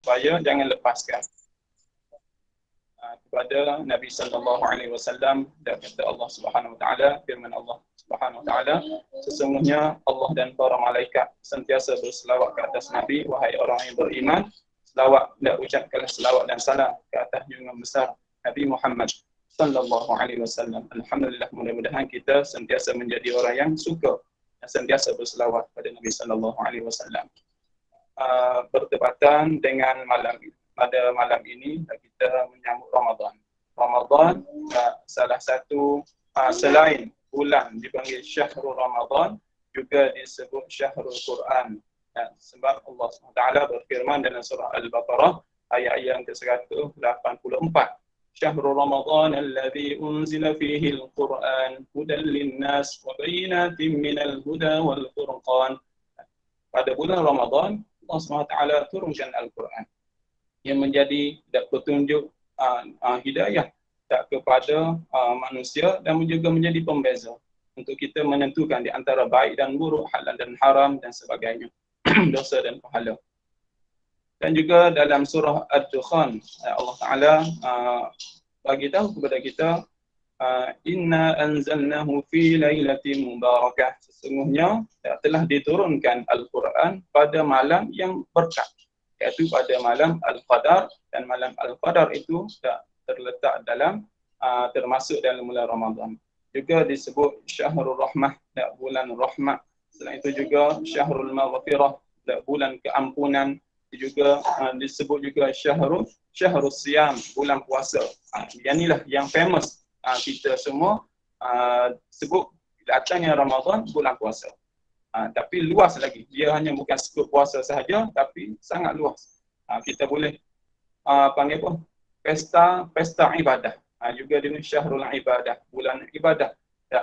supaya jangan lepaskan. Kepada Nabi sallallahu alaihi wasallam, dan kata Allah Subhanahu wa taala, firman Allah Subhanahu wa taala, sesungguhnya Allah dan para malaikat sentiasa berselawat ke atas Nabi. Wahai orang yang beriman, selawat dan ucapkanlah selawat dan salam ke atas junjungan besar Nabi Muhammad sallallahu alaihi wasallam. Alhamdulillah, mudah-mudahan kita sentiasa menjadi orang yang suka dan sentiasa berselawat pada Nabi sallallahu alaihi wasallam. Bertepatan dengan pada malam ini kita menyambut Ramadan. Ramadan salah satu selain bulan dipanggil Syahrul Ramadan, juga disebut Syahrul Quran. Sebab Allah SWT berfirman dalam surah Al-Baqarah ayat yang ke-184. Syahrul Ramadan alladhi unzila fihi al-Quran hudan lin-nas wa bayyinatin minal huda wal furqan. Pada bulan Ramadan Allah SWT turunkan Al-Quran yang menjadi petunjuk hidayah tak kepada manusia, dan juga menjadi pembeza untuk kita menentukan di antara baik dan buruk, halal dan haram dan sebagainya, dosa dan pahala. Dan juga dalam surah Ad-Dukhan Allah Ta'ala bagi tahu kepada kita, inna anzalnahu fi lailatin mubarakah, sesungguhnya telah diturunkan Al-Quran pada malam yang berkah, iaitu pada malam Al-Qadar. Dan malam Al-Qadar itu terletak dalam termasuk dalam bulan Ramadan. Juga disebut Syahrul Rahmah, bulan rahmat. Selain itu juga Syahrul Maghfirah, bulan keampunan. Juga disebut juga Syahrul Siyam, bulan puasa. Yang inilah yang famous, kita semua sebut datangnya Ramadan, bulan puasa. Tapi luas lagi, dia hanya bukan sekut puasa sahaja, tapi sangat luas. Kita boleh panggil apa? Pesta ibadah. Juga dengan Syahrul Ibadah, bulan ibadah.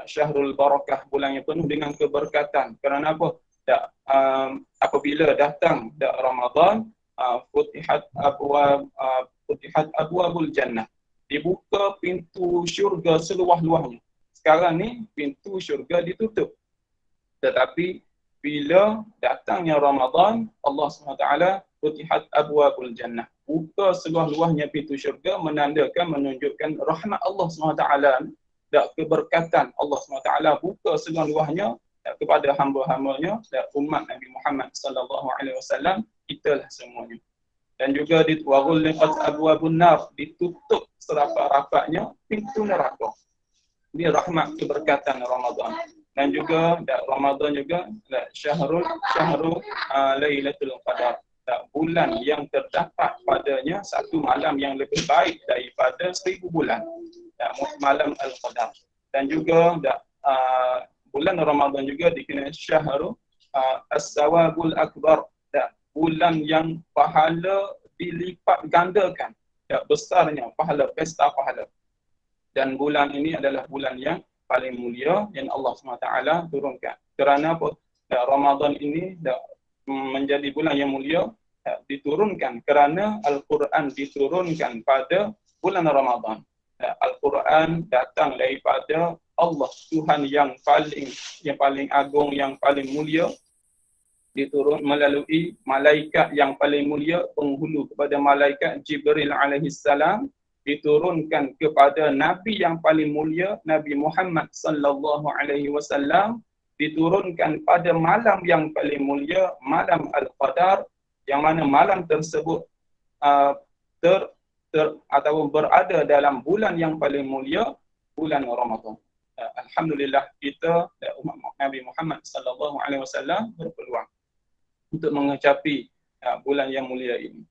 Syahrul Barakah, bulan yang penuh dengan keberkatan. Kerana apa? Apabila datang Ramadan, futihat abwabul jannah, dibuka pintu syurga seluas-luasnya. Sekarang ni pintu syurga ditutup. Tetapi bila datangnya Ramadan, Allah SWT futihat abwabul jannah, buka seluas-luasnya pintu syurga, menunjukkan rahmat Allah SWT dan keberkatan Allah SWT buka seluas-luasnya kepada hamba-hambanya dan umat Nabi Muhammad SAW, kita lah semuanya. Dan juga waghulqat abwabun nar, ditutup serapat-rapatnya pintu neraka. Ini rahmat keberkatan Ramadan. Dan juga Ramadan juga syahrul Lailatul Qadar, bulan yang terdapat padanya satu malam yang lebih baik daripada 1000 bulan, malam Al-Qadar. Dan juga bulan Ramadan juga dikenal Syahrul As-Sawabul Akbar, bulan yang pahala dilipat gandakan, besarnya pahala, pesta pahala. Dan bulan ini adalah bulan yang paling mulia yang Allah SWT turunkan. Kerana apa? Ramadan ini menjadi bulan yang mulia, diturunkan kerana Al-Quran diturunkan pada bulan Ramadan. Al-Quran datang daripada Allah, Tuhan yang paling agung, yang paling mulia, diturun melalui malaikat yang paling mulia, penghulu kepada malaikat Jibril alaihissalam, diturunkan kepada Nabi yang paling mulia, Nabi Muhammad sallallahu alaihi wasallam, diturunkan pada malam yang paling mulia, malam Al-Qadar, yang mana malam tersebut atau berada dalam bulan yang paling mulia, bulan Ramadan. Alhamdulillah, kita umat Nabi Muhammad sallallahu alaihi wasallam berpeluang untuk mengecapi bulan yang mulia ini.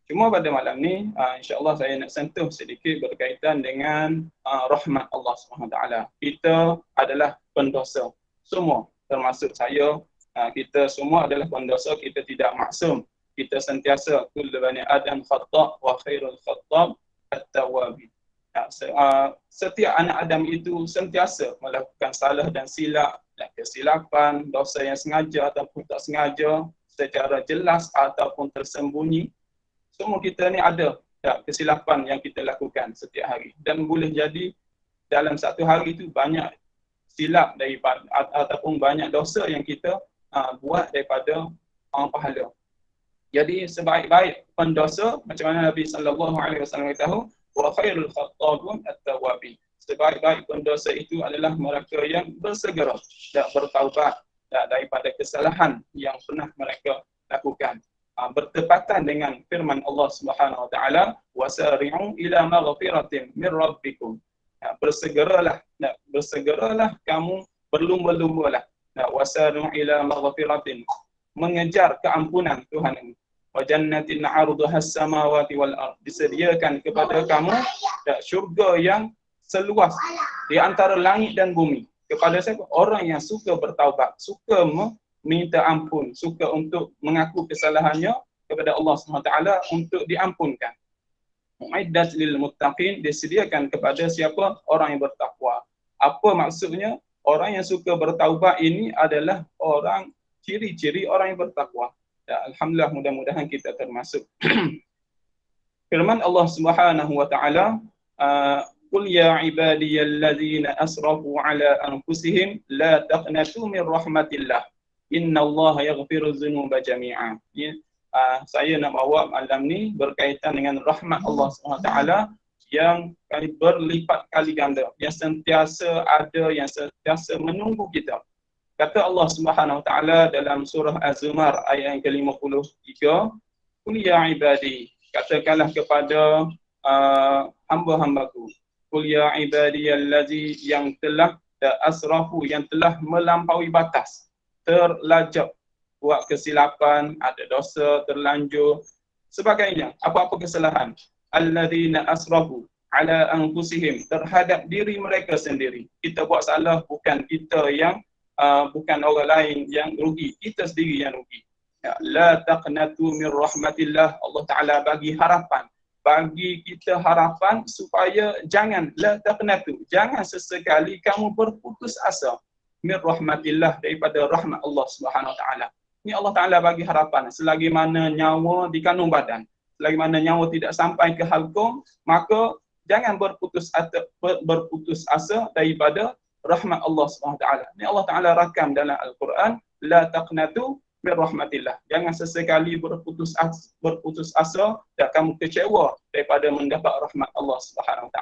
Cuma pada malam ni, insya-Allah saya nak sentuh sedikit berkaitan dengan rahmat Allah SWT. Kita adalah pendosa. Semua, termasuk saya, kita semua adalah pendosa, kita tidak maksum. Kita sentiasa, kullu bani Adam khata' wa khairul khattab at-tawwabin. Setiap anak Adam itu sentiasa melakukan salah dan silap, kesilapan, dosa yang sengaja ataupun tak sengaja, secara jelas ataupun tersembunyi. Semua kita ni ada kesilapan yang kita lakukan setiap hari. Dan boleh jadi dalam satu hari itu banyak silap daripada ataupun banyak dosa yang kita buat daripada pahala. Jadi sebaik-baik pendosa, macam mana Nabi sallallahu alaihi wasallam beritahu, wa khairul khattabun at-tawwabin. Sebaik-baik pendosa itu adalah mereka yang bersegera dan bertaubat daripada kesalahan yang pernah mereka lakukan. Bertepatan dengan firman Allah Subhanahu wa taala, wasari'u ila maghfiratin min rabbikum. Bersegeralah kamu, berlumba-lumbalah. Wasari'u ila maghfiratin, mengejar keampunan Tuhan ini. Wa jannatin 'arduha as-samawati wal ard, disediakan kepada kamu syurga yang seluas di antara langit dan bumi. Kepada siapa? Orang yang suka bertaubat, suka minta ampun, suka untuk mengaku kesalahannya kepada Allah SWT untuk diampunkan. Mu'iddat lil muttaqin, disediakan kepada siapa? Orang yang bertakwa. Apa maksudnya? Orang yang suka bertaubat ini adalah orang, ciri-ciri orang yang bertakwa. Alhamdulillah, mudah-mudahan kita termasuk. Firman Allah Subhanahu wa taala, qul ya ibadiyalladzina asrafu ala anfusihim la taqnatu min rahmatillah innallaha yaghfirudz dzunuba jami'a. Saya nak bawa malam ni berkaitan dengan rahmat Allah Subhanahu wa taala yang berlipat kali ganda, yang sentiasa ada, yang sentiasa menunggu kita. Kata Allah Subhanahu wa taala dalam surah Az-Zumar ayat yang ke-53, "Qul ya ibadi," katakanlah kepada hamba-hambaku, "Qul ya ibadiyallazi," yang telah asrafu, yang telah melampaui batas, terlajak, buat kesilapan, ada dosa, terlanjur, sebagainya, apa-apa kesalahan. Alladzina asrafu ala anfusihim, terhadap diri mereka sendiri. Kita buat salah, bukan kita yang bukan orang lain yang rugi, kita sendiri yang rugi. Ya, la taqnatu min rahmatillah, Allah Ta'ala bagi harapan, bagi kita harapan supaya jangan, la taqnatu, jangan sesekali kamu berputus asa min rahmatillah, daripada rahmat Allah Subhanahu Wa Ta'ala. Ini Allah Ta'ala bagi harapan, selagi mana nyawa di kandung badan, selagi mana nyawa tidak sampai ke halqum, maka jangan berputus asa daripada rahmat Allah SWT. Ini Allah Ta'ala rakam dalam Al-Quran, la taqnatu min rahmatillah. Jangan sesekali berputus asa dan kamu kecewa daripada mendapat rahmat Allah SWT.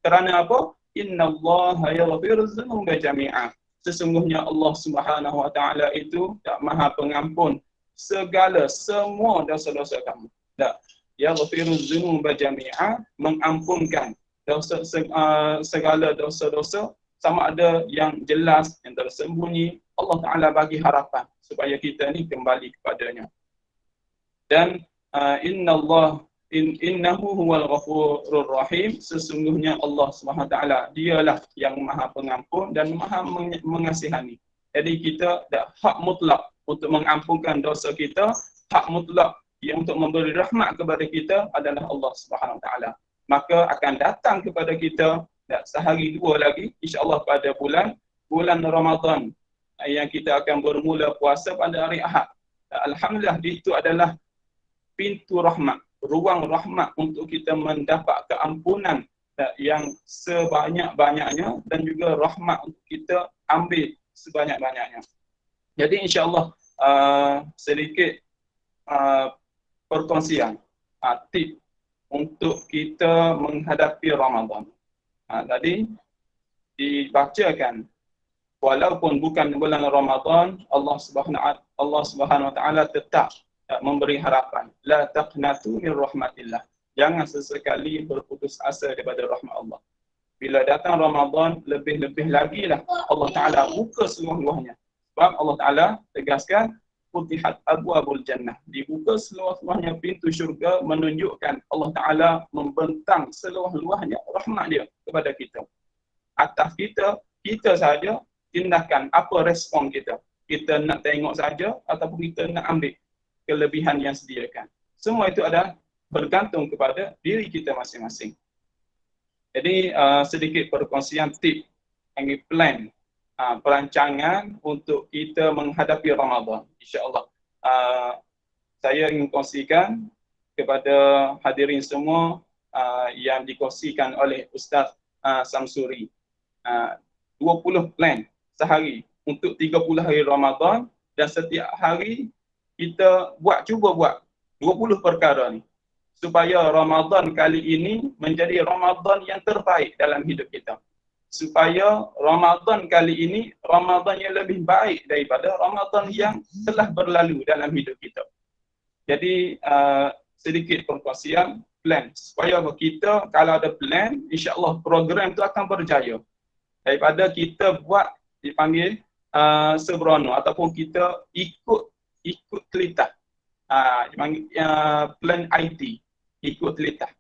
Kerana apa? Innallaha yaghfirudz dzunuba jami'a. Sesungguhnya Allah Subhanahu wa taala itu Maha Pengampun segala semua dosa-dosa kamu. Yaghfirudz dzunuba jami'a, mengampunkan dosa, segala dosa-dosa, sama ada yang jelas, yang tersembunyi. Allah Ta'ala bagi harapan supaya kita ni kembali kepadanya. Dan innahu huwal ghafurur rahim, sesungguhnya Allah SWT dialah yang Maha Pengampun dan Maha Mengasihani. Jadi kita dah hak mutlak untuk mengampunkan dosa kita, hak mutlak yang untuk memberi rahmat kepada kita adalah Allah SWT. Maka akan datang kepada kita sehari dua lagi, insya-Allah pada bulan Ramadan, yang kita akan bermula puasa pada hari Ahad. Alhamdulillah, itu adalah pintu rahmat, ruang rahmat untuk kita mendapat keampunan yang sebanyak-banyaknya, dan juga rahmat untuk kita ambil sebanyak-banyaknya. Jadi insya-Allah sedikit perkongsian tip untuk kita menghadapi Ramadan. Tadi dibacakan, walaupun bukan bulan Ramadan, Allah Subhanahu wa taala tetap memberi harapan. La taqnatu min rahmatillah. Jangan sesekali berputus asa daripada rahmat Allah. Bila datang Ramadan, lebih-lebih lagi lah Allah Ta'ala buka seluruh-luruhnya. Sebab Allah Ta'ala tegaskan, Futihat abwabul jannah. Dibuka seluruh-luruhnya pintu syurga, menunjukkan Allah Ta'ala membentang seluruh-luruhnya rahmat dia kepada kita. Atas kita saja tindakan, apa respon kita. Kita nak tengok saja ataupun kita nak ambil kelebihan yang sediakan. Semua itu adalah bergantung kepada diri kita masing-masing. Jadi sedikit perkongsian tip, plan, perancangan untuk kita menghadapi Ramadan. InsyaAllah saya ingin kongsikan kepada hadirin semua yang dikongsikan oleh Ustaz Samsuri. 20 plan sehari untuk 30 hari Ramadan, dan setiap hari kita cuba buat 20 perkara ni. Supaya Ramadan kali ini menjadi Ramadan yang terbaik dalam hidup kita. Supaya Ramadan kali ini Ramadan yang lebih baik daripada Ramadan yang telah berlalu dalam hidup kita. Jadi sedikit perkongsian plan supaya kita kalau ada plan, insya-Allah program tu akan berjaya. Daripada kita buat dipanggil sembrono ataupun kita ikut telitah. Dipanggil plan IT, ikut telitah.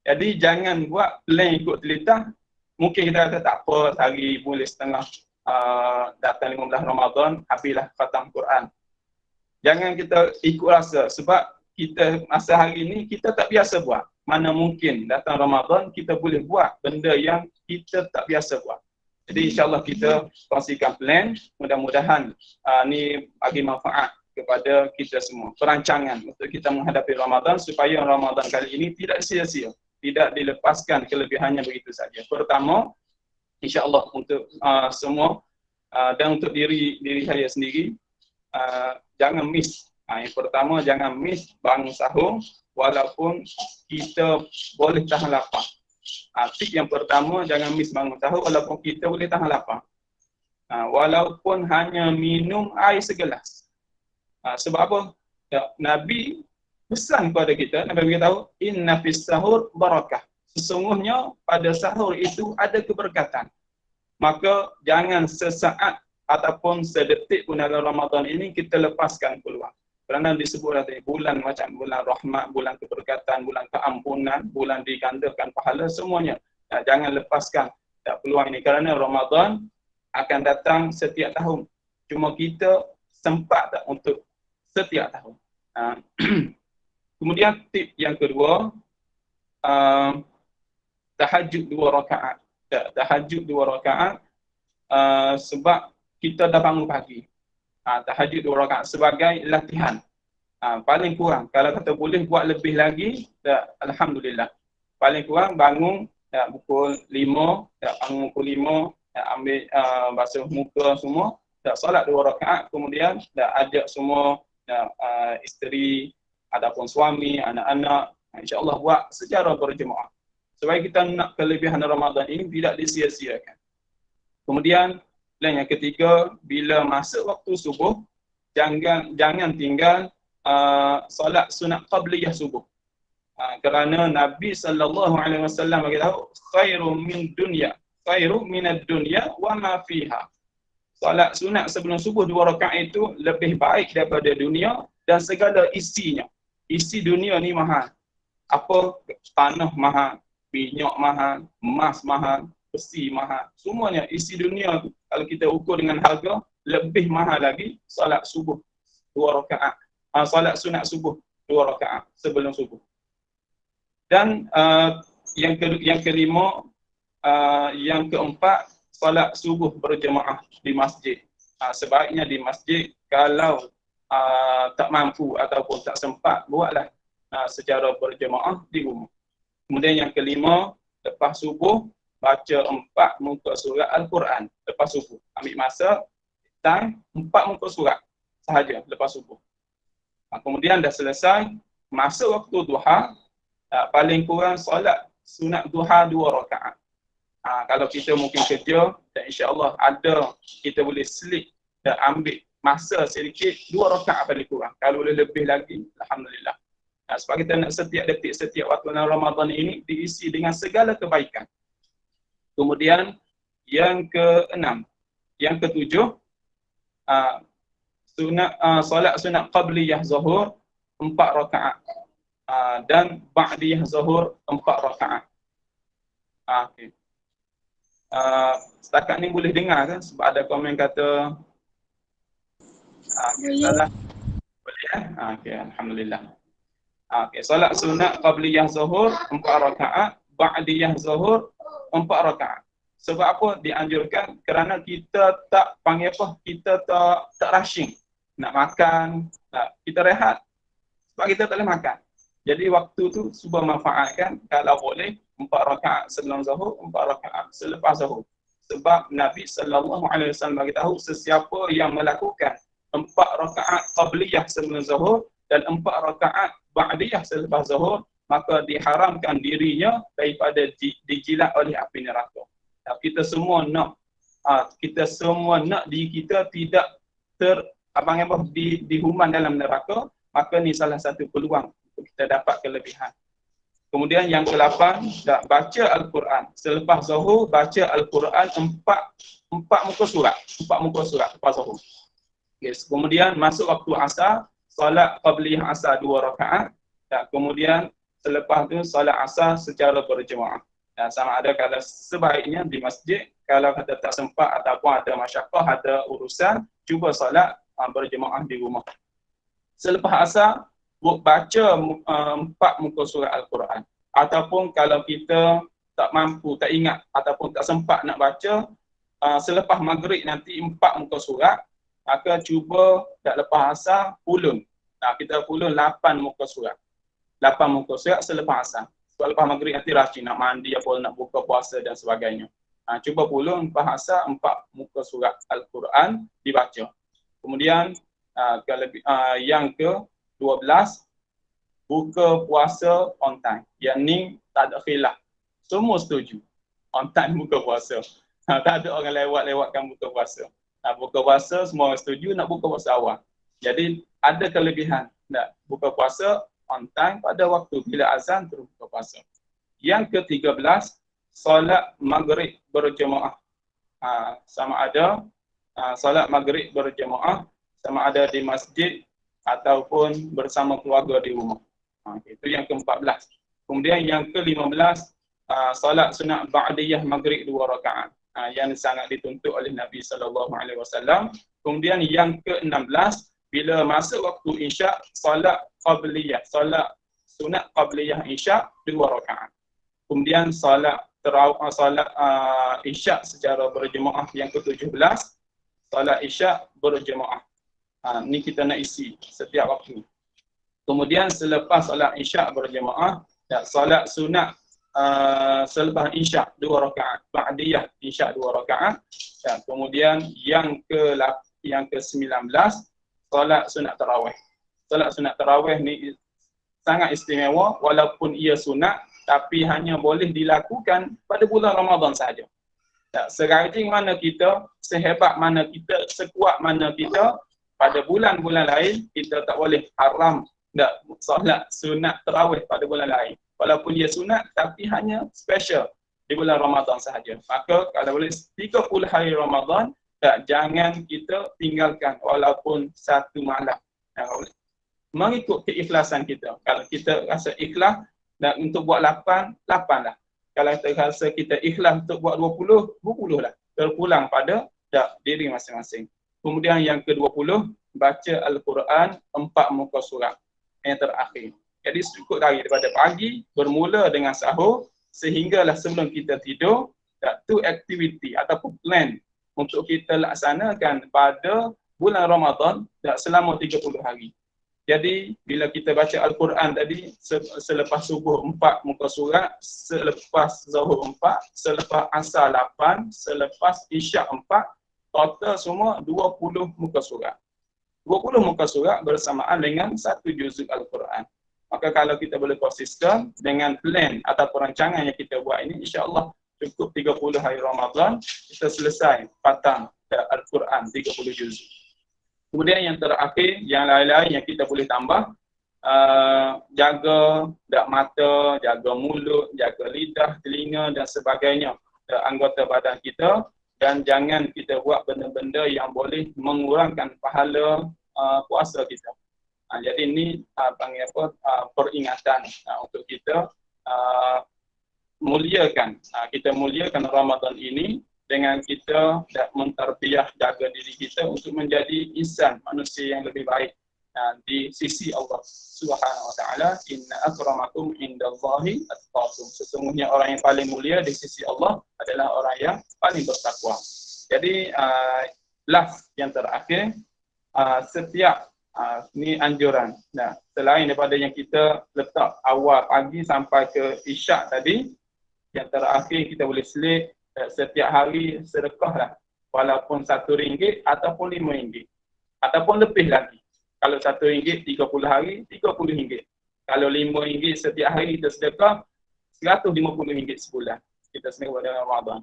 Jadi jangan buat plan ikut telitah. Mungkin kita kata tak apa, sehari boleh setengah datang 15 Ramadan, habislah khatam Quran. Jangan kita ikut rasa sebab kita masa hari ni kita tak biasa buat. Mana mungkin datang Ramadan kita boleh buat benda yang kita tak biasa buat. Jadi insya-Allah kita kongsikan plan, mudah-mudahan ni bagi manfaat kepada kita semua. Perancangan untuk kita menghadapi Ramadan supaya Ramadan kali ini tidak sia-sia, tidak dilepaskan kelebihannya begitu saja. Pertama, insya-Allah untuk semua dan untuk diri saya sendiri, jangan miss. Yang pertama, jangan miss bangun sahur walaupun kita boleh tahan lapar. Tip yang pertama, jangan miss bangun sahur walaupun kita boleh tahan lapar. Walaupun hanya minum air segelas. Sebab apa? Nabi pesan kepada kita, Nabi beritahu, inna fis sahur barakah. Sesungguhnya pada sahur itu ada keberkatan. Maka jangan sesaat ataupun sedetik pun dalam Ramadan ini kita lepaskan peluang. Kerana disebut tadi bulan macam bulan rahmat, bulan keberkatan, bulan keampunan, bulan digandakan pahala semuanya. Jangan lepaskan peluang ini kerana Ramadan akan datang setiap tahun. Cuma kita sempat tak untuk setiap tahun. Kemudian tip yang kedua, tahajud 2 rakaat. Tahajud 2 rakaat sebab kita dah bangun pagi. Tahajud 2 rakaat sebagai latihan. Paling kurang kalau kata boleh buat lebih lagi, alhamdulillah. Paling kurang bangun pukul 5, bangun pukul 5, ambil basuh muka semua, solat 2 rakaat, kemudian ajak semua isteri ataupun suami, anak-anak, insya-Allah buat secara berjemaah. Supaya kita nak kelebihan Ramadan ini tidak disia-siakan. Kemudian plan yang ketiga, bila masuk waktu subuh, jangan tinggal solat sunat qabliyah subuh. Kerana Nabi sallallahu alaihi wasallam beritahu, khairu minad dunya wa ma fiha. Solat sunat sebelum subuh 2 rakaat itu lebih baik daripada dunia dan segala isinya. Isi dunia ni mahal. Apa? Tanah mahal, minyak mahal, emas mahal, besi mahal. Semuanya isi dunia tu kalau kita ukur dengan harga lebih mahal lagi solat subuh 2 rakaat. Solat sunat subuh 2 rakaat sebelum subuh. Dan yang kelima, yang keempat, solat subuh berjemaah di masjid. Sebaiknya di masjid. Kalau tak mampu ataupun tak sempat, buatlah secara berjemaah di rumah. Kemudian yang kelima, lepas subuh baca 4 muka surat Al-Quran lepas subuh. Ambil masa time 4 muka surat sahaja lepas subuh. Kemudian dah selesai, masuk waktu duha, paling kurang solat sunat duha 2 rakaat. Kalau kita mungkin kerja, dan insya-Allah ada, kita boleh slip dan ambil masa sedikit 2 rakaat paling kurang. Kalau boleh lebih lagi, alhamdulillah. Sebab kita nak setiap detik, setiap waktu dalam Ramadan ini diisi dengan segala kebaikan. Kemudian yang keenam, yang ketujuh, solat sunat qabliyah zuhur 4 rakaat dan ba'diyah zuhur 4 rakaat. Okay. Setakat ni boleh dengar kan? Sebab ada komen kata salah. Boleh ya? Okay, alhamdulillah. Okay, solat sunat qabliyah zuhur 4 rakaat, ba'diyah zuhur 4 rakaat. Sebab apa dianjurkan? Kerana kita tak panggil apa? Kita tak rushing nak makan, kita rehat sebab kita tak boleh makan. Jadi waktu tu cuba manfaatkan kalau boleh 4 rakaat sebelum zuhur, 4 rakaat selepas zuhur. Sebab Nabi sallallahu alaihi wasallam beritahu, sesiapa yang melakukan 4 rakaat qabliyah sebelum zuhur dan 4 rakaat ba'diyah selepas zuhur, maka diharamkan dirinya daripada dijilat oleh api neraka. Kita semua nak diri kita tidak dihuman dalam neraka, maka ni salah satu peluang untuk kita dapat kelebihan. Kemudian yang ke-8, baca Al-Quran. Selepas zuhur, baca Al-Quran 4 muka surat. 4 muka surat lepas zuhur. Yes. Kemudian masuk waktu asar, solat qabliyah asar 2 rakaat. Dan kemudian selepas tu solat asar secara berjemaah. Dan sama ada kalau sebaiknya di masjid, kalau kata tak sempat ataupun ada masyarakat, ada urusan, cuba solat berjemaah di rumah. Selepas asar, baca 4 muka surat Al-Quran. Ataupun kalau kita tak mampu, tak ingat ataupun tak sempat nak baca, selepas maghrib nanti 4 muka surat, maka cuba tak lepas asar, pulun. Kita pulun 8 muka surat. 8 muka surat selepas asar. Sebab lepas maghrib nanti rajin nak mandi, apa nak buka puasa dan sebagainya. Cuba pulun lepas asar 4 muka surat Al-Quran dibaca. Kemudian yang ke-12, buka puasa on time. Yang ni tak ada khilaf. Semua setuju. On time buka puasa. Tak ada orang lewat-lewatkan buka puasa. Buka puasa semua orang setuju nak buka puasa awal. Jadi ada kelebihan nak buka puasa on time pada waktu bila azan terus buka puasa. Yang ke-13, solat maghrib berjemaah. Sama ada solat maghrib berjemaah sama ada di masjid ataupun bersama keluarga di rumah. Itu yang ke-14. Kemudian yang ke-15, solat sunat ba'diyah maghrib 2 rakaat. Yang sangat dituntut oleh Nabi SAW. Kemudian yang ke-16, bila masuk waktu isyak, solat qabliyah, solat sunat qabliyah isyak 2 rakaat. Kemudian solat isyak secara berjemaah yang ke-17, solat isyak berjemaah. Ni kita nak isi setiap waktu. Kemudian selepas solat isyak berjemaah, solat sunat selepas isyak 2 rakaat, ba'diyah isyak 2 rakaat. Dan kemudian yang ke-19, solat sunat tarawih. Solat sunat tarawih ni sangat istimewa, walaupun ia sunat tapi hanya boleh dilakukan pada bulan Ramadan sahaja. Serajin mana kita, sehebat mana kita, sekuat mana kita, pada bulan-bulan lain kita tak boleh haram nak solat sunat tarawih pada bulan lain. Walaupun ia sunat tapi hanya special di bulan Ramadan sahaja. Maka kalau boleh 30 hari Ramadan, jangan kita tinggalkan walaupun satu malam. Mengikut keikhlasan kita. Kalau kita rasa ikhlas dan untuk buat 8 lah. Kalau kita rasa kita ikhlas untuk buat 20 lah. Terpulang pada diri masing-masing. Kemudian yang ke-20, baca Al-Quran 4 muka surat yang terakhir. Jadi cukup daripada pagi, bermula dengan sahur, sehinggalah sebelum kita tidur, tu aktiviti ataupun plan untuk kita laksanakan pada bulan Ramadan selama 30 hari. Jadi bila kita baca Al-Quran tadi, selepas subuh 4 muka surat, selepas zuhur 4, selepas asar 8, selepas isyak 4, total semua 20 muka surat. 20 muka surat bersamaan dengan 1 juzuk Al-Quran. Maka kalau kita boleh konsisten dengan plan atau perancangan yang kita buat ini, insya-Allah cukup 30 hari Ramadan kita selesai patang Al-Quran 30 juzuk. Kemudian yang terakhir, yang lain-lain yang kita boleh tambah, jaga mata, jaga mulut, jaga lidah, telinga dan sebagainya, anggota badan kita. Dan jangan kita buat benda-benda yang boleh mengurangkan pahala puasa kita. Jadi ini panggil peringatan untuk kita muliakan. Kita muliakan Ramadan ini dengan kita mentarbiyah, jaga diri kita untuk menjadi insan, manusia yang lebih baik di sisi Allah Subhanahu wa taala. Inna akramakum indallahi atqakum. Sesungguhnya orang yang paling mulia di sisi Allah adalah orang yang paling bertakwa. Jadi last yang terakhir, setiap ni anjuran. Selain daripada yang kita letak awal pagi sampai ke isyak tadi, yang terakhir kita boleh selit setiap hari sedekah lah, walaupun RM1 ataupun RM5 ataupun lebih lagi. Kalau RM1, 30 hari, RM30. Kalau RM5 setiap hari kita sedekah, RM150 sebulan. Kita sedekah pada Ramadan.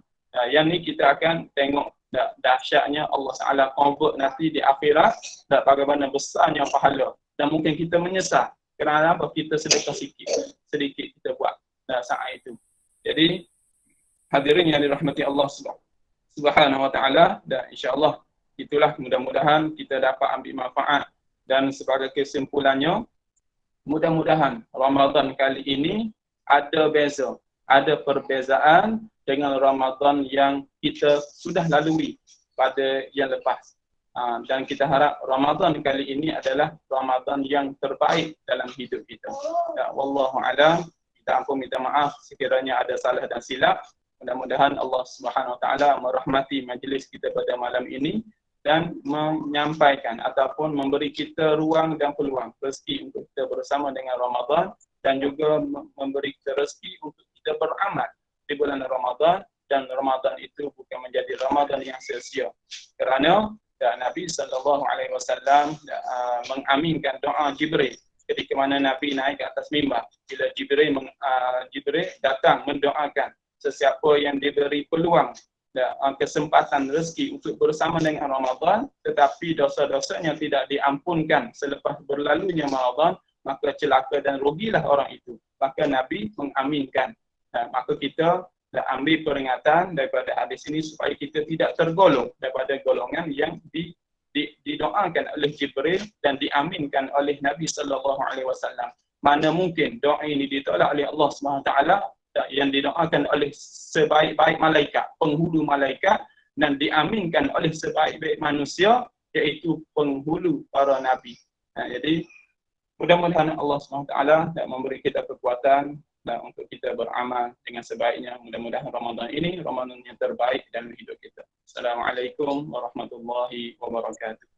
Yang ni kita akan tengok dahsyatnya Allah Taala convert nanti di akhirat, dan bagaimana besarnya pahala. Dan mungkin kita menyesal kerana apa kita sedekah sedikit kita buat saat itu. Jadi hadirin yang dirahmati Allah Subhanahu wa taala, dan insya-Allah itulah mudah-mudahan kita dapat ambil manfaat. Dan sebagai kesimpulannya, mudah-mudahan Ramadan kali ini ada perbezaan dengan Ramadan yang kita sudah lalui pada yang lepas. Dan kita harap Ramadan kali ini adalah Ramadan yang terbaik dalam hidup kita. Wallahu a'lam. Kita ampun minta maaf sekiranya ada salah dan silap. Mudah-mudahan Allah Subhanahu wa taala merahmati majlis kita pada malam ini dan menyampaikan ataupun memberi kita ruang dan peluang rezeki untuk kita bersama dengan Ramadan, dan juga memberi kita rezeki untuk kita beramal di bulan Ramadan, dan Ramadan itu bukan menjadi Ramadan yang sia-sia. Kerana Nabi SAW mengaminkan doa Jibril ketika mana Nabi naik ke atas mimbar. Bila Jibril datang mendoakan sesiapa yang diberi peluang kesempatan rezeki untuk bersama dengan Ramadan, tetapi dosa-dosanya tidak diampunkan selepas berlalunya Ramadan, maka celaka dan rugilah orang itu. Maka Nabi mengaminkan. Maka kita ambil peringatan daripada hadis ini supaya kita tidak tergolong daripada golongan yang didoakan oleh Jibril dan diaminkan oleh Nabi SAW. Mana mungkin doa ini ditolak oleh Allah SWT yang didoakan oleh sebaik-baik malaikat, penghulu malaikat, dan diaminkan oleh sebaik-baik manusia, iaitu penghulu para Nabi. Jadi mudah-mudahan Allah SWT memberi kita kekuatan dan untuk kita beramal dengan sebaiknya. Mudah-mudahan Ramadan ini Ramadan yang terbaik dalam hidup kita. Assalamualaikum warahmatullahi wabarakatuh.